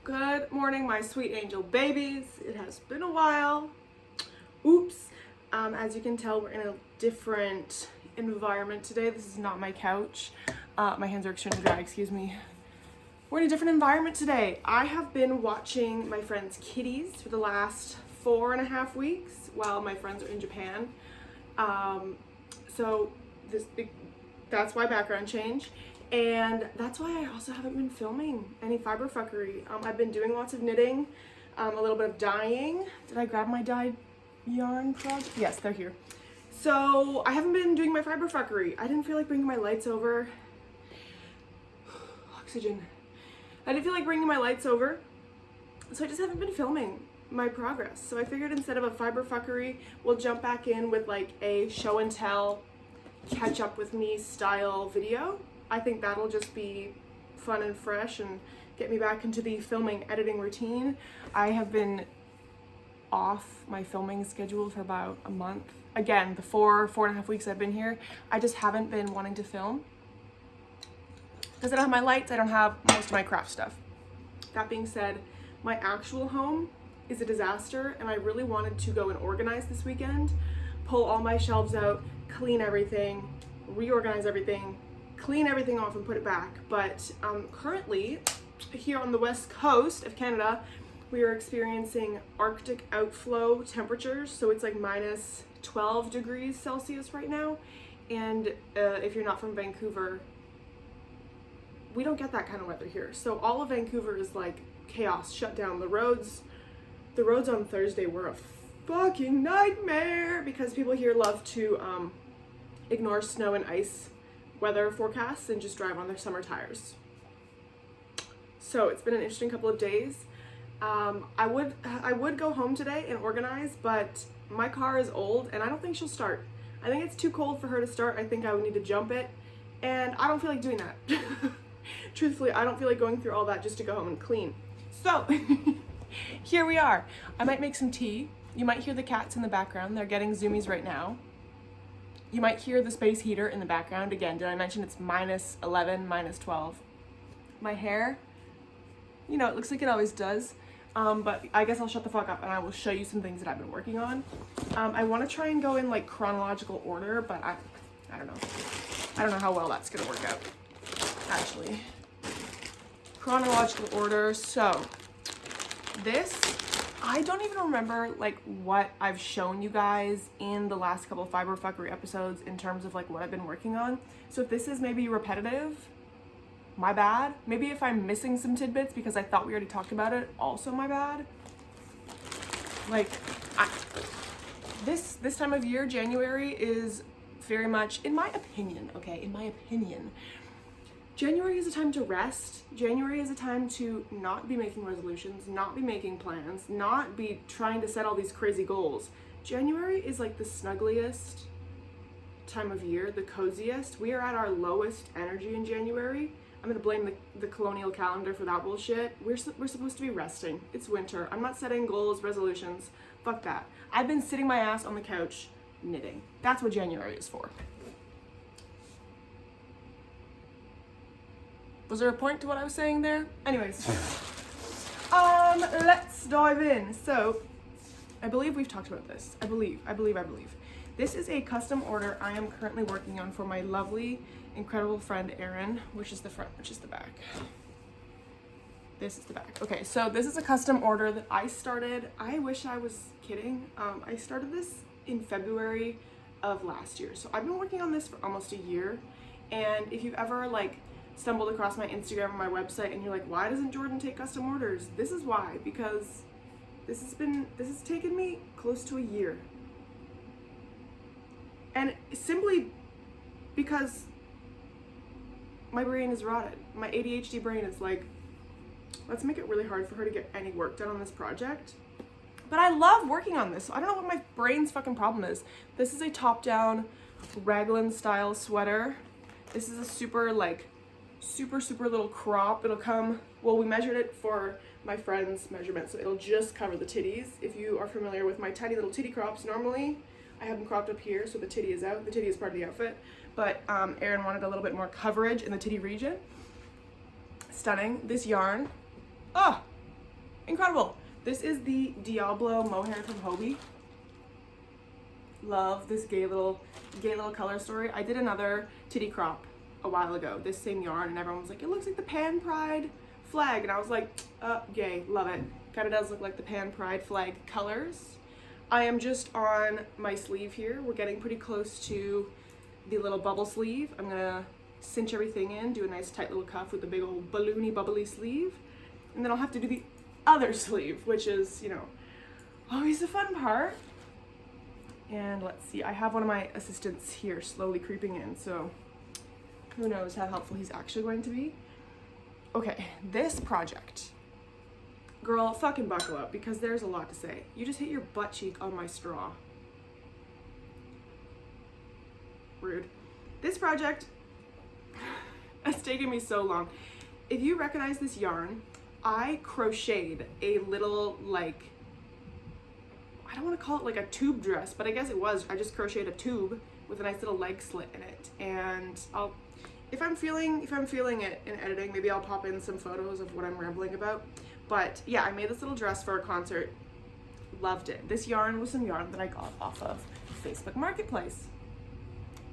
Good morning, my sweet angel babies. It has been a while. Oops. As you can tell, we're in a different environment today. This is not my couch. My hands are extremely dry, excuse me. We're in a different environment today. I have been watching my friends' kitties for the last 4.5 weeks while my friends are in Japan. That's why background change. And that's why I also haven't been filming any fiber fuckery. I've been doing lots of knitting, a little bit of dyeing. Did I grab my dyed yarn project? Yes, they're here. So I haven't been doing my fiber fuckery. I didn't feel like bringing my lights over. Oxygen. I didn't feel like bringing my lights over, so I just haven't been filming my progress. So I figured instead of a fiber fuckery, we'll jump back in with like a show and tell, catch up with me style video. I think that'll just be fun and fresh and get me back into the filming editing routine. I have been off my filming schedule for about a month. Again, the 4.5 weeks I've been here, I just haven't been wanting to film because I don't have my lights, I don't have most of my craft stuff. That being said, my actual home is a disaster and I really wanted to go and organize this weekend, pull all my shelves out, clean everything, reorganize everything, clean everything off and put it back. But currently here on the west coast of Canada, we are experiencing Arctic outflow temperatures. So it's like minus 12 degrees Celsius right now. And if you're not from Vancouver, we don't get that kind of weather here. So all of Vancouver is like chaos, shut down. The roads on Thursday were a fucking nightmare because people here love to ignore snow and ice weather forecasts and just drive on their summer tires. So it's been an interesting couple of days. I would go home today and organize, but my car is old and I don't think she'll start. I think it's too cold for her to start. I think I would need to jump it, and I don't feel like doing that. Truthfully, I don't feel like going through all that just to go home and clean. So here we are. I might make some tea. You might hear the cats in the background. They're getting zoomies right now. You might hear the space heater in the background. Again, did I mention it's minus 11, minus 12? My hair, you know, it looks like it always does. But I guess I'll shut the fuck up and I will show you some things that I've been working on. I want to try and go in like chronological order, but I don't know. I don't know how well that's gonna work out, actually. Chronological order, so this, I don't even remember like what I've shown you guys in the last couple of fiber fuckery episodes in terms of like what I've been working on. So if this is maybe repetitive, my bad. Maybe if I'm missing some tidbits because I thought we already talked about it, also my bad. Like, this time of year, January, is very much, in my opinion, okay, in my opinion, January is a time to rest. January is a time to not be making resolutions, not be making plans, not be trying to set all these crazy goals. January is like the snuggliest time of year, the coziest. We are at our lowest energy in January. I'm gonna blame the colonial calendar for that bullshit. We're supposed to be resting. It's winter. I'm not setting goals, resolutions. Fuck that. I've been sitting my ass on the couch knitting. That's what January is for. Was there a point to what I was saying there? Anyways, let's dive in. So, I believe we've talked about this. I believe. This is a custom order I am currently working on for my lovely, incredible friend Erin, which is the front, which is the back. This is the back. Okay, so this is a custom order that I started. I wish I was kidding. I started this in February of last year. So I've been working on this for almost a year. And if you've ever like stumbled across my Instagram or my website and you're like, why doesn't Jordan take custom orders? This is why, because this has taken me close to a year. And simply because my brain is rotted. My ADHD brain is like, let's make it really hard for her to get any work done on this project. But I love working on this. So I don't know what my brain's fucking problem is. This is a top-down raglan style sweater. This is a super little crop. It'll come, well, we measured it for my friend's measurement, so it'll just cover the titties. If you are familiar with my tiny little titty crops, normally I have them cropped up here so the titty is out. The titty is part of the outfit, but Erin wanted a little bit more coverage in the titty region. Stunning. This yarn, oh, Incredible. This is the Diablo mohair from Hobie. Love this gay little color story. I did another titty crop a while ago, this same yarn, and everyone was like, it looks like the Pan Pride flag, and I was like, gay, love it. Kind of does look like the Pan Pride flag colors. I am just on my sleeve here. We're getting pretty close to the little bubble sleeve. I'm gonna cinch everything in, do a nice tight little cuff with the big old balloony bubbly sleeve, and then I'll have to do the other sleeve, which is, you know, always the fun part. And let's see, I have one of my assistants here slowly creeping in, so who knows how helpful he's actually going to be. Okay, this project. Girl, fucking buckle up, because there's a lot to say. You just hit your butt cheek on my straw. Rude. This project has taken me so long. If you recognize this yarn, I crocheted a little, like, I don't want to call it like a tube dress, but I guess it was. I just crocheted a tube with a nice little leg slit in it. And if I'm feeling it in editing, maybe I'll pop in some photos of what I'm rambling about. But yeah, I made this little dress for a concert. Loved it. This yarn was some yarn that I got off of Facebook Marketplace.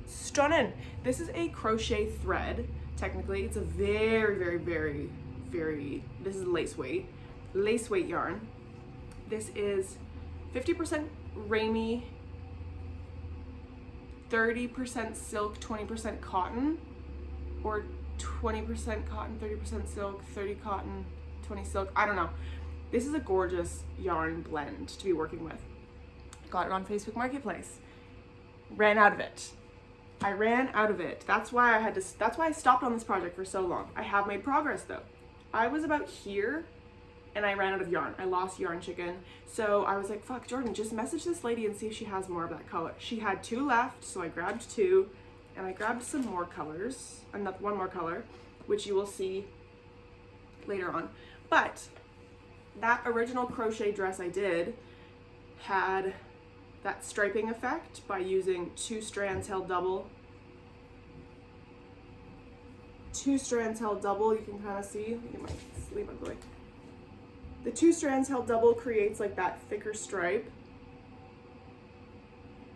Stunning. This is a crochet thread. Technically, it's a very, very, very, very, this is lace weight yarn. This is 50% Ramie, 30% silk, 20% cotton, or 20% cotton, 30% silk, 30 cotton, 20 silk. I don't know. This is a gorgeous yarn blend to be working with. Got it on Facebook Marketplace. Ran out of it. I ran out of it. That's why I stopped on this project for so long. I have made progress though. I was about here and I ran out of yarn. I lost yarn chicken. So I was like, fuck, Jordan, just message this lady and see if she has more of that color. She had 2 left, so I grabbed 2, and I grabbed some more colors, one more color, which you will see later on. But that original crochet dress I did had that striping effect by using 2 strands held double. 2 strands held double, you can kind of see. Let me get my sleeve ugly. The 2 strands held double creates like that thicker stripe,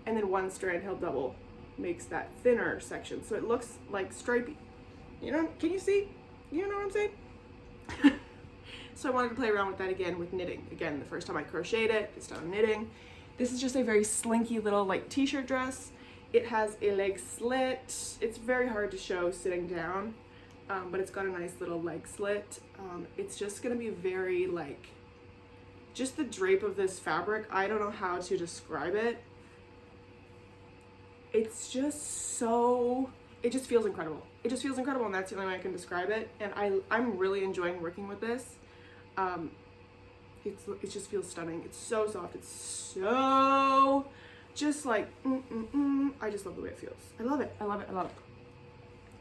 and then 1 strand held double makes that thinner section, so it looks like stripey. You know, can you see? You know what I'm saying? So I wanted to play around with that again with knitting. Again, the first time I crocheted it, this time I'm knitting. This is just a very slinky little like t-shirt dress. It has a leg slit. It's very hard to show sitting down. But it's got a nice little leg slit. It's just gonna be very like, just the drape of this fabric, I don't know how to describe it. It's just so, it just feels incredible. It just feels incredible, and that's the only way I can describe it. And I'm really enjoying working with this. It just feels stunning. It's so soft. It's so just like, I just love the way it feels. I love it. I love it. I love it.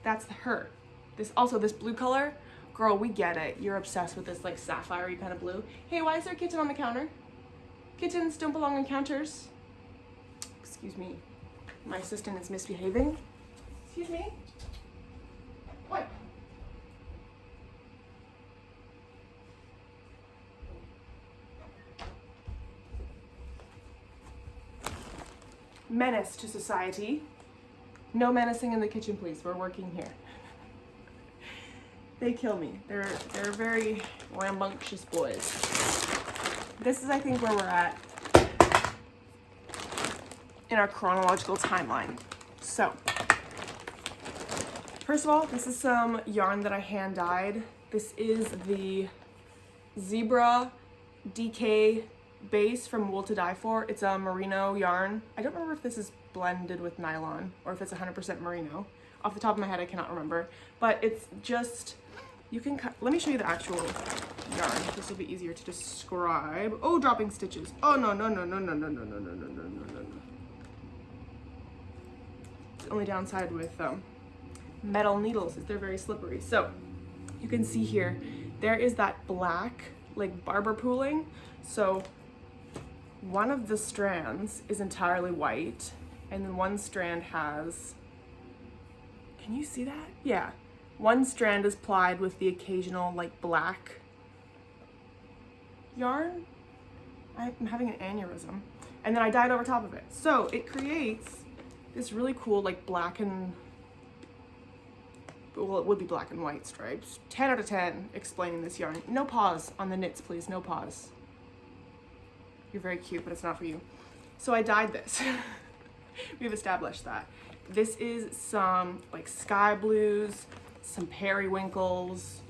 That's her. This blue color, girl, we get it. You're obsessed with this like sapphire-y kind of blue. Hey, why is there a kitten on the counter? Kittens don't belong on counters. Excuse me. My assistant is misbehaving. Excuse me. What? Menace to society. No menacing in the kitchen, please. We're working here. They kill me. They're very rambunctious boys. This is, I think, where we're at in our chronological timeline. So, first of all, this is some yarn that I hand dyed. This is the Zebra DK base from Wool to Die For. It's a merino yarn. I don't remember if this is blended with nylon or if it's 100% merino. Off the top of my head, I cannot remember. But it's just, you can cut, let me show you the actual yarn. This will be easier to describe. Oh, dropping stitches. Oh, no. The only downside with metal needles is they're very slippery. So you can see here, there is that black, like barber pooling. So one of the strands is entirely white, and then one strand has, can you see that? Yeah. One strand is plied with the occasional like black yarn. I'm having an aneurysm. And then I dyed over top of it. So it creates this really cool like black and, well, it would be black and white stripes. 10 out of 10 explaining this yarn. No pause on the knits, please, no pause. You're very cute, but it's not for you. So I dyed this. We've established that. This is some like sky blues, some periwinkles,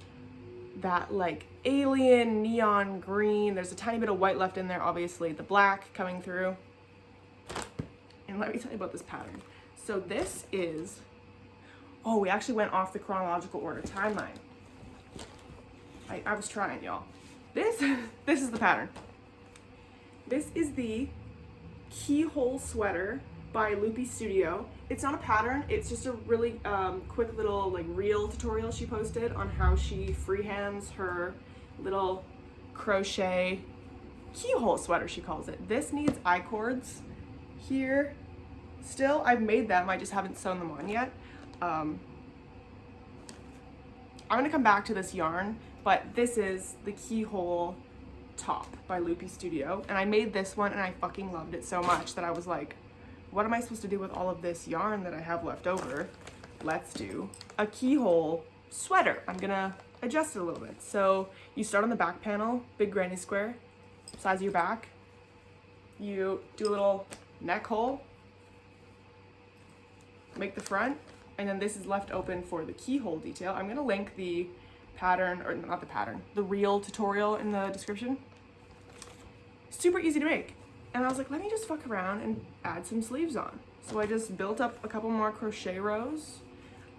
that like alien neon green. There's a tiny bit of white left in there, obviously. The black coming through. And let me tell you about this pattern. So this is, oh, we actually went off the chronological order timeline. I was trying, y'all. This is the pattern. This is the Keyhole sweater by Loupy Studio. It's not a pattern, it's just a really quick little like reel tutorial she posted on how she freehands her little crochet keyhole sweater, she calls it. This needs I-cords here. Still, I've made them, I just haven't sewn them on yet. I'm gonna come back to this yarn, but this is the Keyhole top by Loupy Studio, and I made this one and I fucking loved it so much that I was like, what am I supposed to do with all of this yarn that I have left over? Let's do a keyhole sweater. I'm gonna adjust it a little bit. So you start on the back panel, big granny square, size of your back. You do a little neck hole, make the front, and then this is left open for the keyhole detail. I'm gonna link the pattern, or not the pattern, the reel tutorial in the description. Super easy to make. And I was like, let me just fuck around and add some sleeves on. So I just built up a couple more crochet rows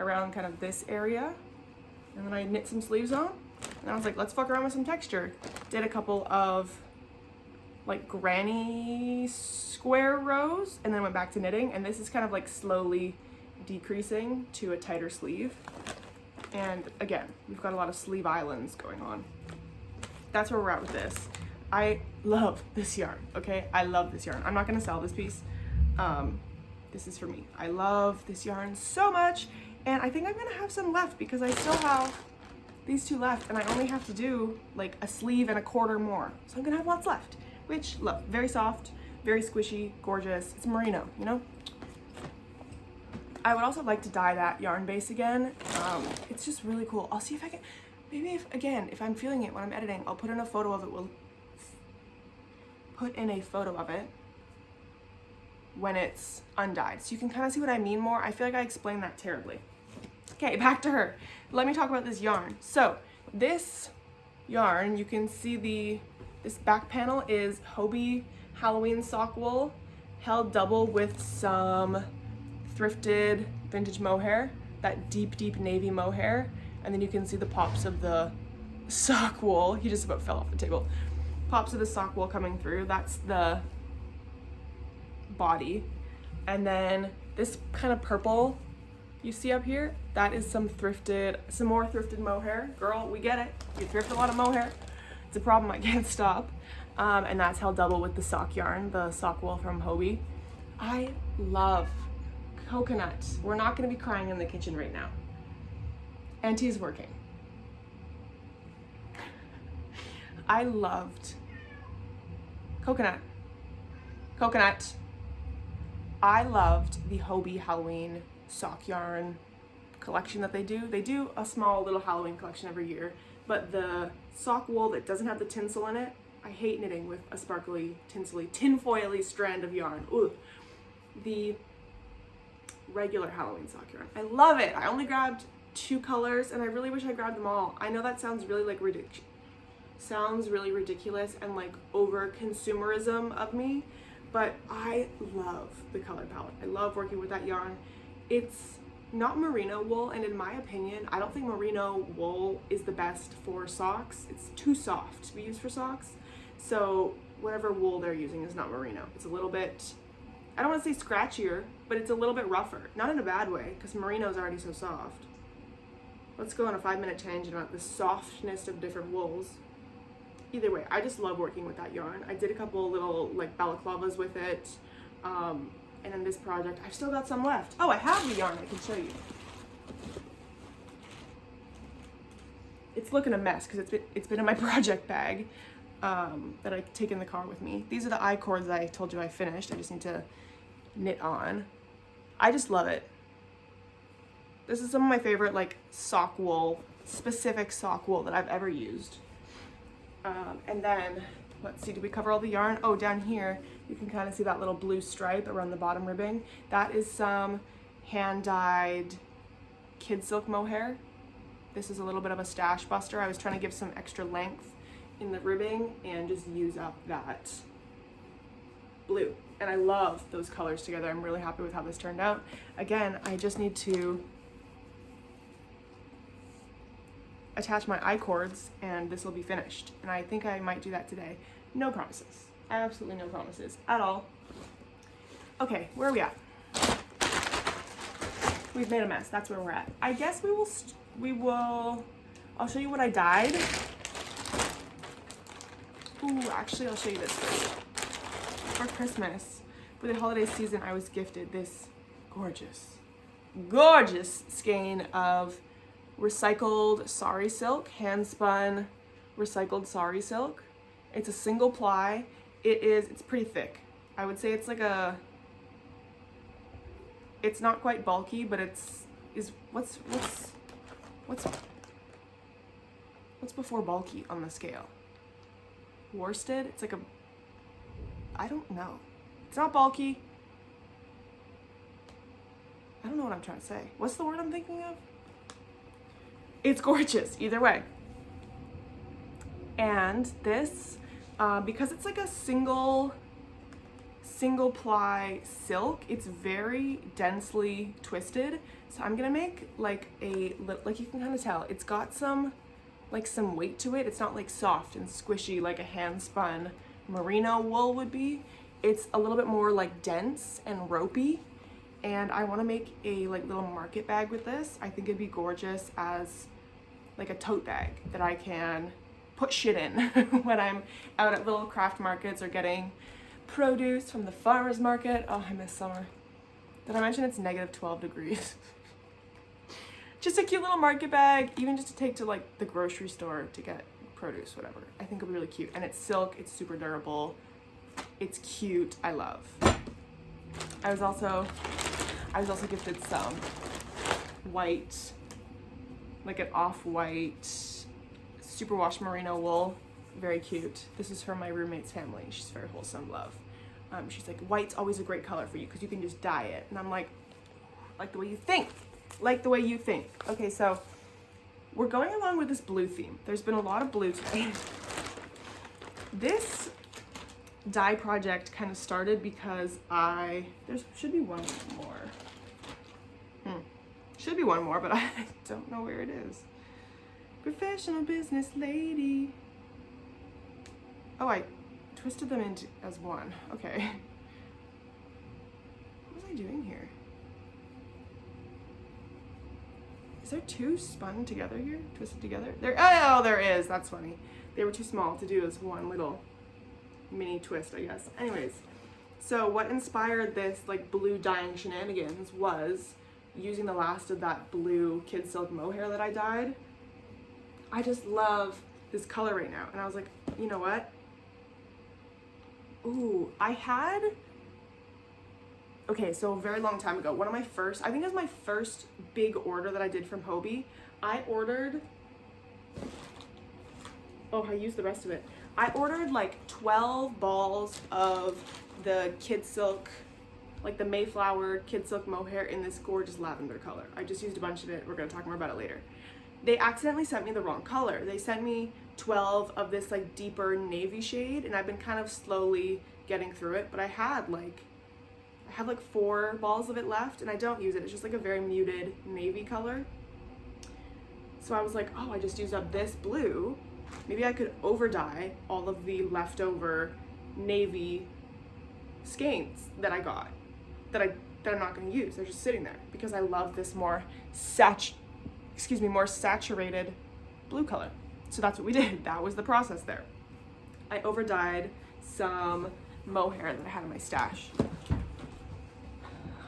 around kind of this area. And then I knit some sleeves on. And I was like, let's fuck around with some texture. Did a couple of like granny square rows and then went back to knitting. And this is kind of like slowly decreasing to a tighter sleeve. And again, we've got a lot of sleeve islands going on. That's where we're at with this. I love this yarn, okay? I love this yarn. I'm not gonna sell this piece. This is for me. I love this yarn so much, and I think I'm gonna have some left because I still have these two left, and I only have to do like a sleeve and a quarter more. So I'm gonna have lots left, which, look, very soft, very squishy, gorgeous. It's merino, you know? I would also like to dye that yarn base again. It's just really cool. I'll see if I can, maybe if I'm feeling it when I'm editing, I'll put in a photo of it. We'll put in a photo of it when it's undyed. So you can kind of see what I mean more. I feel like I explained that terribly. Okay, back to her. Let me talk about this yarn. So this yarn, you can see this back panel is Hobie Halloween sock wool, held double with some thrifted vintage mohair, that deep, deep navy mohair. And then you can see the pops of the sock wool. He just about fell off the table. Pops of the sock wool coming through. That's the body. And then this kind of purple you see up here, that is some more thrifted mohair. Girl, we get it. You thrift a lot of mohair. It's a problem I can't stop. And that's held double with the sock yarn, the sock wool from Hobie. I love coconut. We're not gonna be crying in the kitchen right now. Auntie's working. I loved coconut. I loved the Hobie Halloween sock yarn collection that they do. They do a small little Halloween collection every year, but the sock wool that doesn't have the tinsel in it, I hate knitting with a sparkly, tinsely, tinfoily strand of yarn. Ooh. The regular Halloween sock yarn. I love it. I only grabbed 2 colors and I really wish I grabbed them all. I know that sounds really like ridiculous and like over consumerism of me, but I love the color palette. I love working with that yarn. It's not merino wool, and in my opinion, I don't think merino wool is the best for socks. It's too soft to be used for socks. So whatever wool they're using is not merino. It's a little bit, I don't want to say scratchier, but it's a little bit rougher. Not in a bad way, because merino is already so soft. Let's go on a 5-minute tangent about the softness of different wools. Either way, I just love working with that yarn. I did a couple little like balaclavas with it. And in this project, I've still got some left. Oh, I have the yarn I can show you. It's looking a mess because it's been in my project bag. that I take in the car with me. These are the eye cords that I told you I finished. I just need to knit on. I just love it. This is some of my favorite like sock wool, specific sock wool that I've ever used. And then, let's see, did we cover all the yarn? Oh, down here, you can kind of see that little blue stripe around the bottom ribbing. That is some hand-dyed kid silk mohair. This is a little bit of a stash buster. I was trying to give some extra length in the ribbing and just use up that blue. And I love those colors together. I'm really happy with how this turned out. Again, I just need to attach my eye cords and this will be finished. And I think I might do that today. No promises. Absolutely no promises at all. Okay, where are we at? We've made a mess. That's where we're at. I guess we will, I'll show you what I dyed. Ooh, actually I'll show you this first. For Christmas, for the holiday season, I was gifted this gorgeous skein of recycled sari silk, hand spun recycled sari silk. It's a single ply. It's pretty thick. I would say it's like it's not quite bulky, but what's before bulky on the scale? Worsted? It's like I don't know. It's not bulky. I don't know what I'm trying to say. What's the word I'm thinking of? It's gorgeous, either way. And this, because it's like a single ply silk, it's very densely twisted. So I'm gonna make like like you can kind of tell, it's got some weight to it. It's not like soft and squishy like a hand spun merino wool would be. It's a little bit more like dense and ropey. And I want to make a like little market bag with this. I think it'd be gorgeous as like a tote bag that I can put shit in when I'm out at little craft markets or getting produce from the farmer's market. Oh, I miss summer. Did I mention it's negative 12 degrees? Just a cute little market bag, even just to take to like the grocery store to get produce, whatever. I think it'll be really cute. And it's silk, it's super durable, it's cute, I love. I was also gifted some white, like an off-white superwash merino wool. Very cute. This is from my roommate's family. She's very wholesome, love. She's like, white's always a great color for you because you can just dye it. And I'm like the way you think. Like the way you think. Okay, so we're going along with this blue theme. There's been a lot of blue today. This dye project kind of started because there should be one more. Should be one more, but I don't know where it is. Professional business lady. Oh, I twisted them into as one. Okay. What was I doing here? Is there two spun together here? Twisted together? There is. That's funny. They were too small to do as one little mini twist, I guess. Anyways, so what inspired this like blue dyeing shenanigans was using the last of that blue kid silk mohair that I dyed. I just love this color right now. And I was like, you know what? Ooh, okay, so a very long time ago, I think it was my first big order that I did from Hobie. I used the rest of it. I ordered like 12 balls of the kid silk, like the Mayflower kid silk mohair in this gorgeous lavender color. I just used a bunch of it. We're gonna talk more about it later. They accidentally sent me the wrong color. They sent me 12 of this like deeper navy shade, and I've been kind of slowly getting through it, but I have like 4 balls of it left, and I don't use it. It's just like a very muted navy color. So I was like, oh, I just used up this blue. Maybe I could over dye all of the leftover navy skeins that I got, that I'm not going to use. They're just sitting there because I love this more saturated blue color. So that's what we did. That was the process there. I over dyed some mohair that I had in my stash.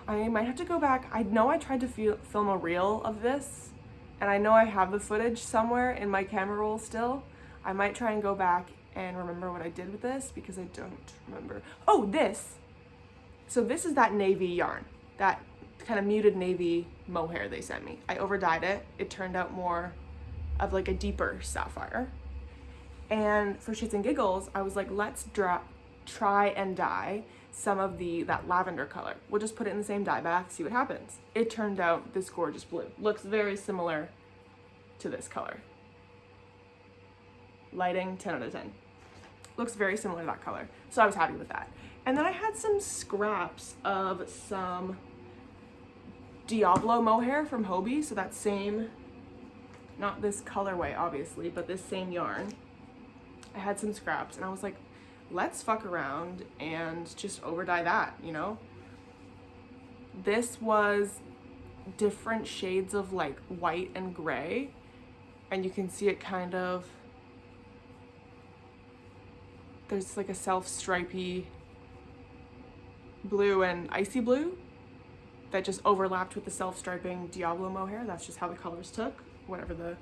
I might have to go back. I know I tried to film a reel of this, and I know I have the footage somewhere in my camera roll still. I might try and go back and remember what I did with this because I don't remember. Oh, this. So this is that navy yarn, that kind of muted navy mohair they sent me. I overdyed it. It turned out more of like a deeper sapphire. And for shits and giggles, I was like, let's try and dye some of that lavender color. We'll just put it in the same dye bath, see what happens. It turned out this gorgeous blue. Looks very similar to this color. Lighting, 10 out of 10. Looks very similar to that color. So I was happy with that. And then I had some scraps of some Diablo mohair from Hobie. So that same, not this colorway obviously, but this same yarn. I had some scraps and I was like, let's fuck around and just overdye that, you know? This was different shades of like white and gray, and you can see it kind of, there's like a self-stripy blue and icy blue that just overlapped with the self-striping Diablo mohair. That's just how the colors took. Whatever, the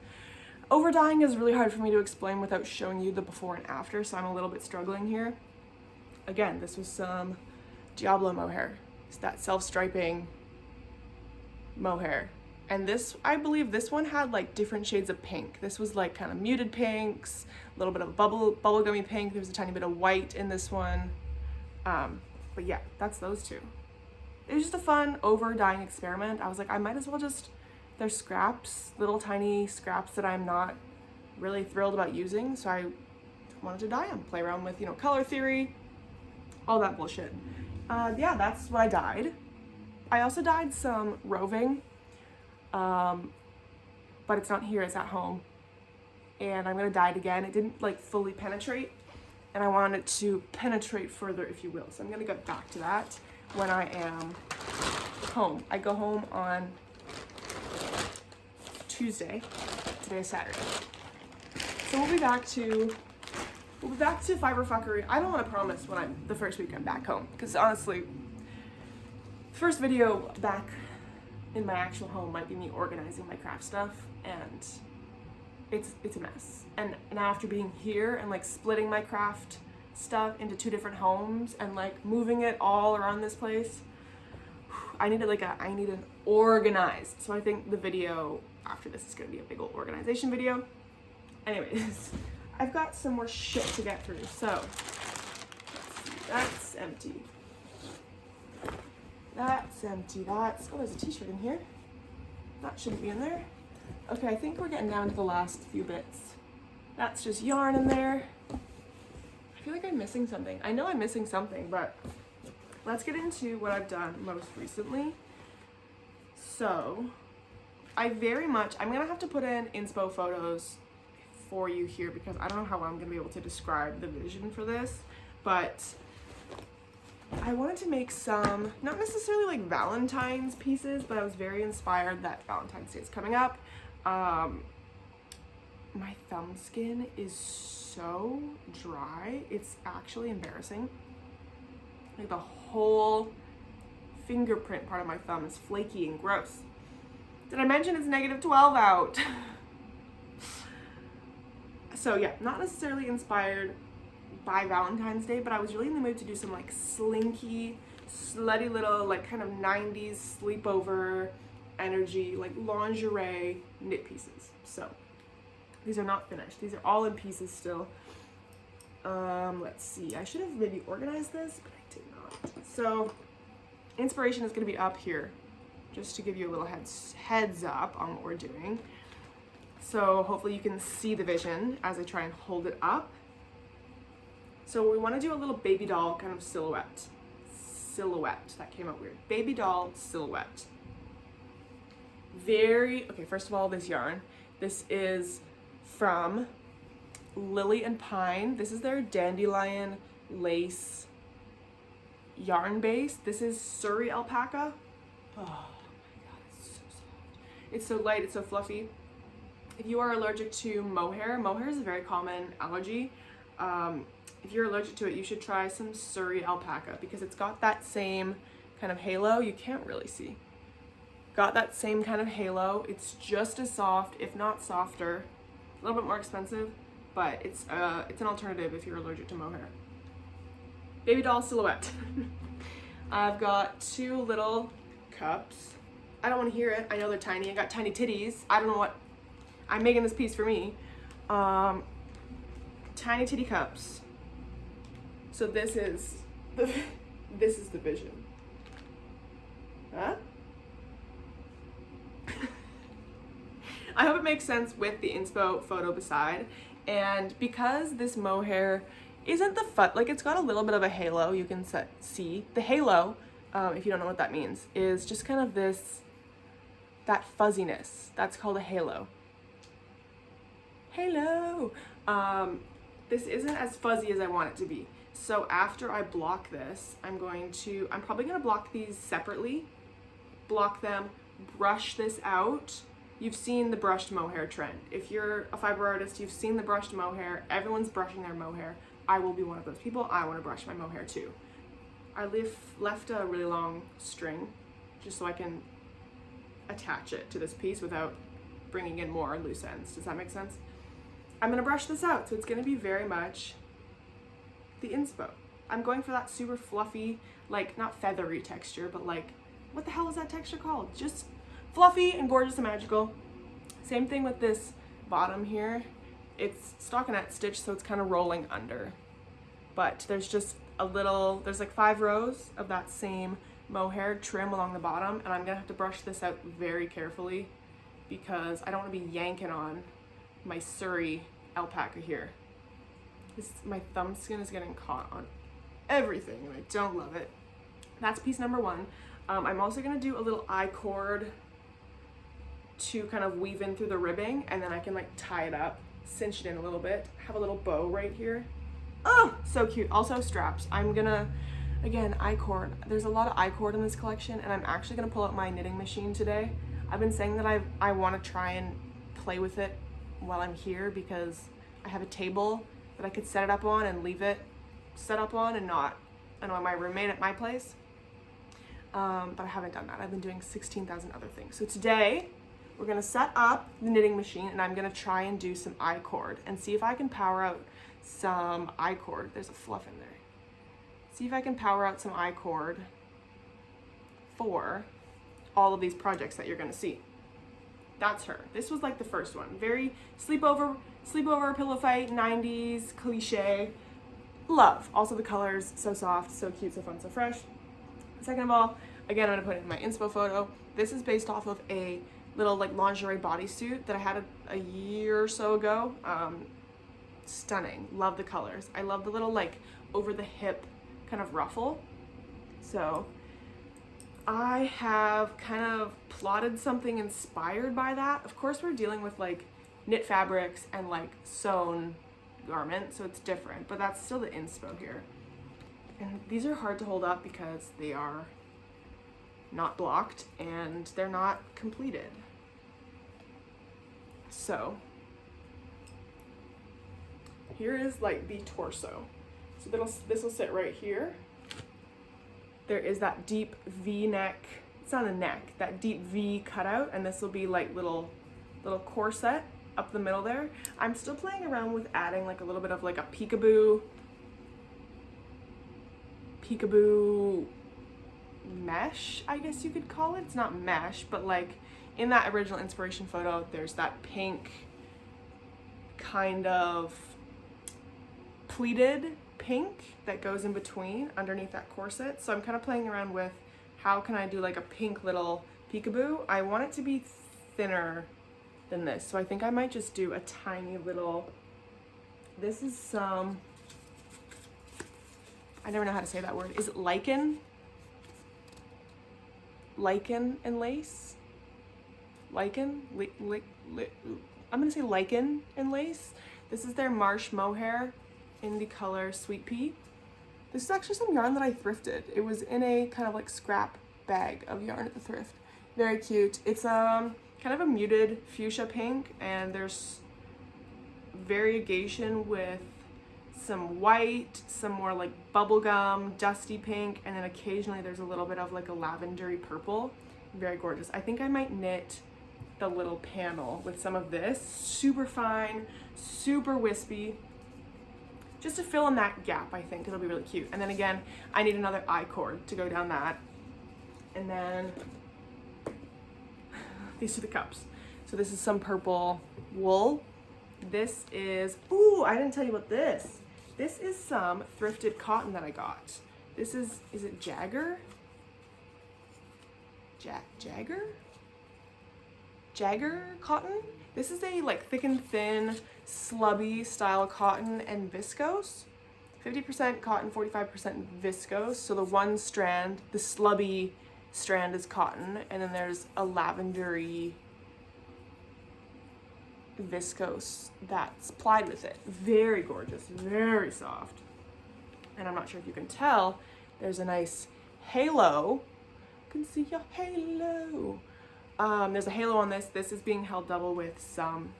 overdying is really hard for me to explain without showing you the before and after, so I'm a little bit struggling here. Again, this was some Diablo mohair. It's that self-striping mohair. And this, I believe this one had like different shades of pink. This was like kind of muted pinks, a little bit of bubblegummy pink. There's a tiny bit of white in this one. But yeah, that's those two. It was just a fun over-dyeing experiment. I was like, I might as well just, they're scraps, little tiny scraps that I'm not really thrilled about using. So I wanted to dye them, play around with, you know, color theory, all that bullshit. Yeah, that's what I dyed. I also dyed some roving. But it's not here, it's at home. And I'm gonna dye it again. It didn't like fully penetrate, and I want it to penetrate further, if you will. So I'm gonna get back to that when I am home. I go home on Tuesday. Today is Saturday. So we'll be back to fiber fuckery. I don't want to promise when the first week I'm back home, because honestly, first video back in my actual home might be me organizing my craft stuff, and it's a mess. And now after being here and like splitting my craft stuff into 2 different homes and like moving it all around this place, I need an organized. So I think the video after this is gonna be a big old organization video. Anyways, I've got some more shit to get through. So let's see, that's empty. That's empty. Oh, there's a t-shirt in here. That shouldn't be in there. Okay, I think we're getting down to the last few bits. That's just yarn in there. I feel like I'm missing something. I know I'm missing something, but let's get into what I've done most recently. So, I'm gonna have to put in inspo photos for you here because I don't know how I'm gonna be able to describe the vision for this, but I wanted to make some, not necessarily like Valentine's pieces, but I was very inspired that Valentine's Day is coming up. My thumb skin is so dry, it's actually embarrassing. Like the whole fingerprint part of my thumb is flaky and gross. Did I mention it's -12 out? So yeah, not necessarily inspired by Valentine's Day, but I was really in the mood to do some like slinky, slutty little like kind of 90s sleepover energy, like lingerie knit pieces. So these are not finished. These are all in pieces still. Let's see. I should have maybe organized this, but I did not. So inspiration is going to be up here, just to give you a little heads up on what we're doing. So hopefully you can see the vision as I try and hold it up. So we want to do a little baby doll kind of silhouette. That came out weird. Baby doll silhouette. Okay, first of all, this yarn. This is from Lily and Pine. This is their dandelion lace yarn base. This is Surrey alpaca. Oh my god, it's so soft. It's so light, it's so fluffy. If you are allergic to mohair is a very common allergy. If you're allergic to it, you should try some Surrey alpaca because it's got that same kind of halo. You can't really see. Got that same kind of halo. It's just as soft, if not softer. A little bit more expensive, but it's an alternative if you're allergic to mohair. Baby doll silhouette. I've got 2 little cups. I don't want to hear it. I know they're tiny. I got tiny titties. I don't know what. I'm making this piece for me. Tiny titty cups. So this is the vision. Huh? I hope it makes sense with the inspo photo beside. And because this mohair isn't the like it's got a little bit of a halo, you can see. The halo, if you don't know what that means, is just kind of that fuzziness. That's called a halo. Halo! This isn't as fuzzy as I want it to be. So after I block this, I'm probably gonna block these separately, block them, brush this out. You've seen the brushed mohair trend. If you're a fiber artist, you've seen the brushed mohair. Everyone's brushing their mohair. I will be one of those people. I want to brush my mohair too. I left a really long string just so I can attach it to this piece without bringing in more loose ends. Does that make sense? I'm going to brush this out, so it's going to be very much the inspo. I'm going for that super fluffy, like not feathery texture, but like, what the hell is that texture called? Just fluffy and gorgeous and magical. Same thing with this bottom here. It's stockinette stitch, so it's kind of rolling under. But there's just there's like 5 rows of that same mohair trim along the bottom, and I'm gonna have to brush this out very carefully because I don't want to be yanking on my Surrey alpaca here. My thumb skin is getting caught on everything, and I don't love it. That's piece number 1. I'm also gonna do a little I-cord to kind of weave in through the ribbing, and then I can like tie it up, cinch it in a little bit, have a little bow right here. Oh, so cute. Also straps. I'm gonna, again, I-cord. There's a lot of I-cord in this collection, and I'm actually gonna pull out my knitting machine today. I've been saying that I wanna try and play with it while I'm here because I have a table that I could set it up on and leave it set up on and not annoy my roommate at my place. But I haven't done that. I've been doing 16,000 other things. So today, we're gonna set up the knitting machine and I'm gonna try and do some I-cord and see if I can power out some I-cord. There's a fluff in there. See if I can power out some I-cord for all of these projects that you're gonna see. That's her. This was like the first one. Very sleepover pillow fight, 90s, cliche. Love. Also the colors, so soft, so cute, so fun, so fresh. Second of all, again, I'm gonna put it in my inspo photo. This is based off of a little like lingerie bodysuit that I had a year or so ago. Stunning. Love the colors. I love the little like over the hip kind of ruffle. So I have kind of plotted something inspired by that. Of course, we're dealing with like knit fabrics and like sewn garment, so it's different, but that's still the inspo here. And these are hard to hold up because they are not blocked and they're not completed. So here is like the torso. So this will sit right here. There is that deep V neck. It's not a neck, that deep V cutout, and this will be like little corset up the middle there. I'm still playing around with adding like a little bit of like a peekaboo mesh, I guess you could call it. It's not mesh, but like in that original inspiration photo, there's that pink kind of pleated pink that goes in between underneath that corset. So I'm kind of playing around with how can I do like a pink little peekaboo. I want it to be thinner than this, so I think I might just do a tiny little, this is some, I never know how to say that word. Is it lichen? Lichen and lace? Lichen? I'm gonna say lichen and lace. This is their marsh mohair in the color Sweet Pea. This is actually some yarn that I thrifted. It was in a kind of like scrap bag of yarn at the thrift. Very cute. It's kind of a muted fuchsia pink, and there's variegation with some white, some more like bubblegum, dusty pink, and then occasionally there's a little bit of like a lavendery purple. Very gorgeous. I think I might knit the little panel with some of this. Super fine, super wispy. Just to fill in that gap, I think it'll be really cute. And then again, I need another eye cord to go down that. And then these are the cups. So this is some purple wool. This is, ooh, I didn't tell you about this. This is some thrifted cotton that I got. This is it Jagger? Jagger cotton? This is a like thick and thin, slubby style cotton and viscose. 50% cotton, 45% viscose. So the one strand, the slubby strand is cotton, and then there's a lavendery viscose that's plied with it. Very gorgeous, very soft. And I'm not sure if you can tell, there's a nice halo. You can see your halo. There's a halo on this. This is being held double with some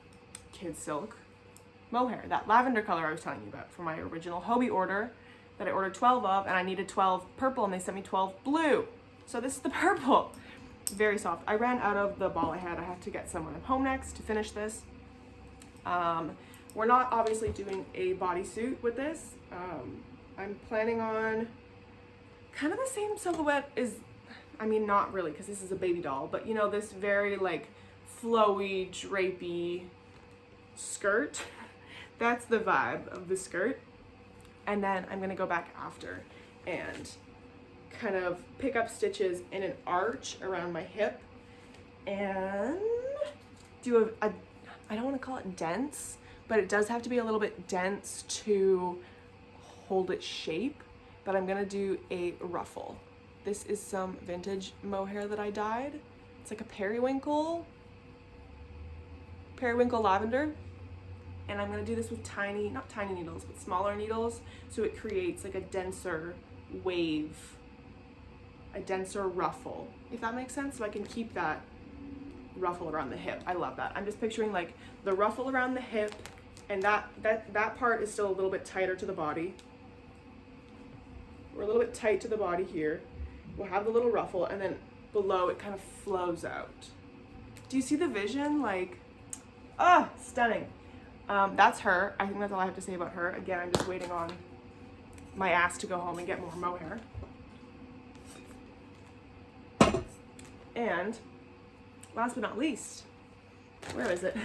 kid silk mohair, that lavender color I was telling you about from my original Hobie order that I ordered 12 of, and I needed 12 purple and they sent me 12 blue. So this is the purple. Very soft. I ran out of the ball I had. I have to get some when I'm home next to finish this. We're not obviously doing a bodysuit with this. I'm planning on kind of the same silhouette as, I mean, not really, because this is a baby doll, but you know, this very like flowy, drapey skirt. That's the vibe of the skirt. And then I'm gonna go back after and kind of pick up stitches in an arch around my hip and do a I don't want to call it dense, but it does have to be a little bit dense to hold its shape. But I'm gonna do a ruffle. This is some vintage mohair that I dyed. It's like a periwinkle lavender. And I'm gonna do this with tiny, not tiny needles, but smaller needles. So it creates like a denser wave, a denser ruffle, if that makes sense. So I can keep that ruffle around the hip. I love that. I'm just picturing like the ruffle around the hip, and that part is still a little bit tighter to the body. We're a little bit tight to the body here. We'll have the little ruffle, and then below it kind of flows out. Do you see the vision? Like, ah, stunning. That's her. I think that's all I have to say about her. Again, I'm just waiting on my ass to go home and get more mohair. And last but not least, where is it?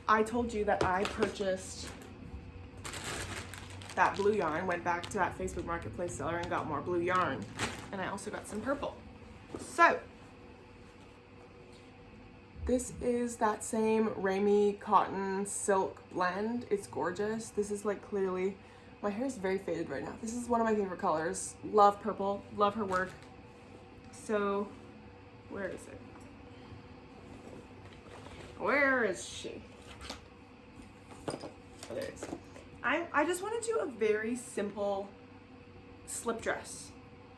I told you that I purchased that blue yarn, went back to that Facebook Marketplace seller and got more blue yarn. And I also got some purple. So, this is that same Ramy cotton silk blend. It's gorgeous. This is like clearly, my hair is very faded right now. This is one of my favorite colors. Love purple, love her work. So, where is it? Where is she? Oh, there it is. I just want to do a very simple slip dress.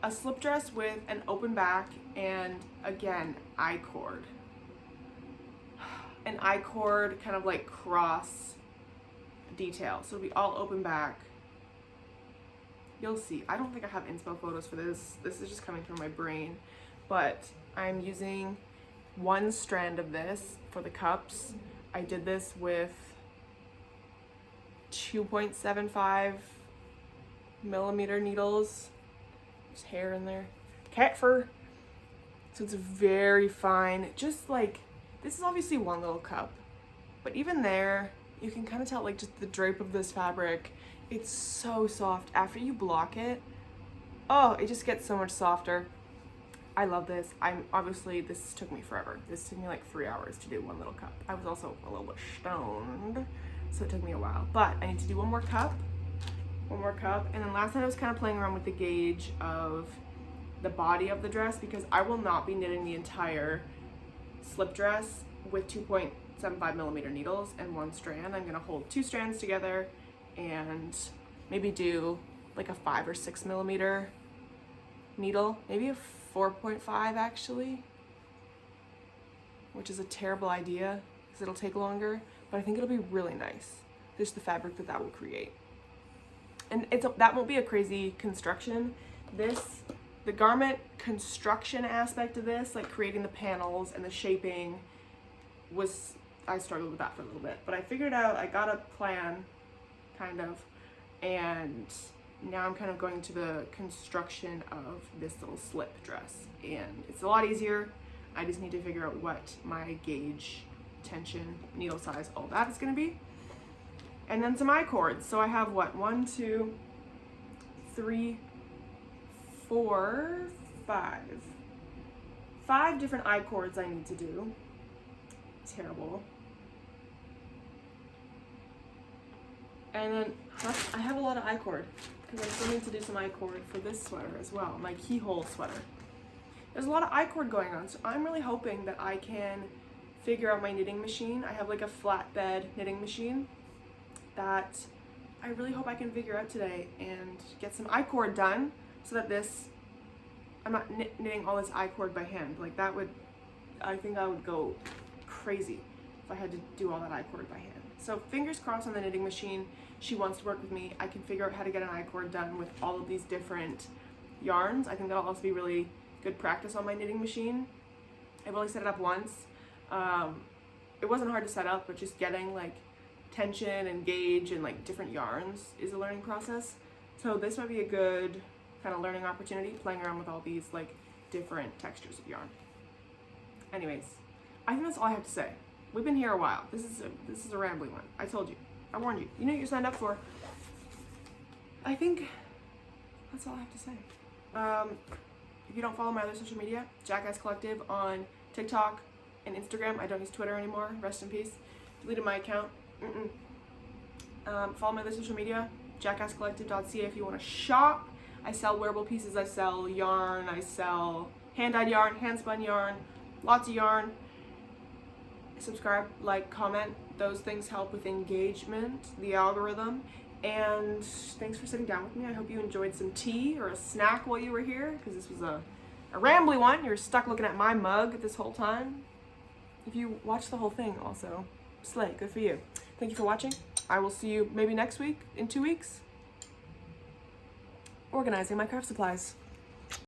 A slip dress with an open back and, again, I-cord. An I-cord kind of like cross detail. So it'll be all open back. You'll see. I don't think I have inspo photos for this. This is just coming from my brain. But I'm using one strand of this for the cups. I did this with 2.75 millimeter needles. There's hair in there. Cat fur. So it's very fine. Just like, this is obviously one little cup. But even there, you can kind of tell like just the drape of this fabric. It's so soft. After you block it, oh, it just gets so much softer. I love this. Obviously, this took me forever. This took me like 3 hours to do one little cup. I was also a little bit stoned, so it took me a while. But I need to do one more cup. And then last night I was kind of playing around with the gauge of the body of the dress, because I will not be knitting the entire slip dress with 2.75 millimeter needles and one strand. I'm gonna hold two strands together and maybe do like a 5 or 6 millimeter needle, maybe a 4.5 actually, which is a terrible idea because it'll take longer, but I think it'll be really nice. Just the fabric that will create. And that won't be a crazy construction. This the garment construction aspect of this, like creating the panels and the shaping, I struggled with that for a little bit, but I figured out, I got a plan, kind of, and now I'm kind of going to the construction of this little slip dress, and it's a lot easier. I just need to figure out what my gauge, tension, needle size, all that is going to be. And then some I-cords. So I have what, 1, 2, 3, 4, 5. 5 different I-cords I need to do. Terrible. And then I have a lot of I-cord because I still need to do some I-cord for this sweater as well, my Keyhole sweater. There's a lot of I-cord going on, so I'm really hoping that I can figure out my knitting machine. I have like a flatbed knitting machine that I really hope I can figure out today and get some I-cord done so that I'm not knitting all this I-cord by hand. Like that would, I think I would go crazy if I had to do all that I-cord by hand. So fingers crossed on the knitting machine. She wants to work with me. I can figure out how to get an I-cord done with all of these different yarns. I think that'll also be really good practice on my knitting machine. I've only set it up once. It wasn't hard to set up, but just getting like tension and gauge and like different yarns is a learning process. So this might be a good kind of learning opportunity, playing around with all these like different textures of yarn. Anyways, I think that's all I have to say. We've been here a while. This is a rambling one. I told you. I warned you. You know what you signed up for. I think that's all I have to say. If you don't follow my other social media, Jackass Collective on TikTok and Instagram. I don't use Twitter anymore. Rest in peace. Deleted my account. Follow my other social media, jackasscollective.ca if you want to shop. I sell wearable pieces. I sell yarn. I sell hand-dyed yarn, hand-spun yarn, lots of yarn. Subscribe, like, comment. Those things help with engagement, the algorithm. And thanks for sitting down with me. I hope you enjoyed some tea or a snack while you were here, because this was a rambly one. You were stuck looking at my mug this whole time. If you watched the whole thing also, slay, good for you. Thank you for watching. I will see you maybe next week, in 2 weeks, organizing my craft supplies.